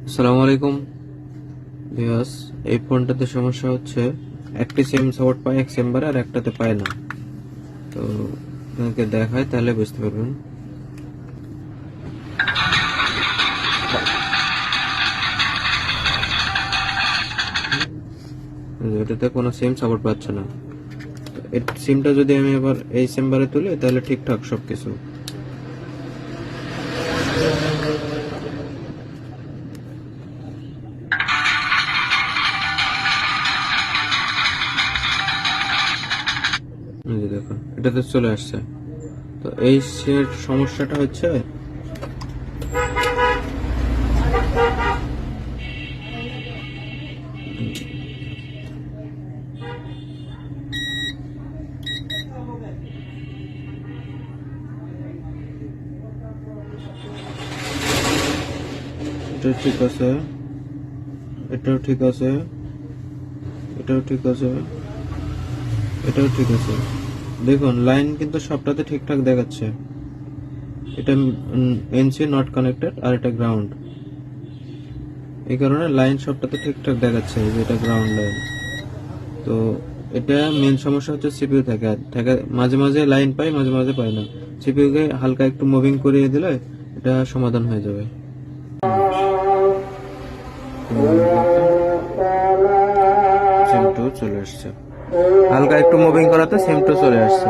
আসসালামু আলাইকুম ভিউয়ার্স। এই ফোনটাতে সমস্যা হচ্ছে একটি সিম সাপোর্ট পায় এক চেম্বারে আর একটাতে পায় না। তো আপনাকে দেখায় তাহলে বুঝতে পারবেন। এটাতে কোনো সিম সাপোর্ট পাচ্ছে না। তো এই সিমটা যদি আমি আবার এই চেম্বারে তুলি তাহলে ঠিকঠাক সবকিছু। এই যে দেখুন এটাতে চলে আসছে। তো এই সমস্যাটা হচ্ছে এটা ঠিক আছে, এটাও ঠিক আছে, এটাও ঠিক আছে, এটাও ঠিক আছে। দেখুন লাইন কিন্তু সবটাতে ঠিকঠাক দেখাচ্ছে। এটা এনসি নট কানেক্টেড আর এটা গ্রাউন্ড। এই কারণে লাইন সবটাতে ঠিকঠাক দেখাচ্ছে যে এটা গ্রাউন্ড লাইন। তো এটা মেন সমস্যা হচ্ছে সিপিইউ থেকে থেকে মাঝে মাঝে লাইন পাই, মাঝে মাঝে পাই না। সিপিইউ কে হালকা একটু মুভিং করিয়ে দিলে এটা সমাধান হয়ে যাবে। সিম টু চলে আসছে, হালকা একটু মুভিং করাতে সিম টু চলে আসছে।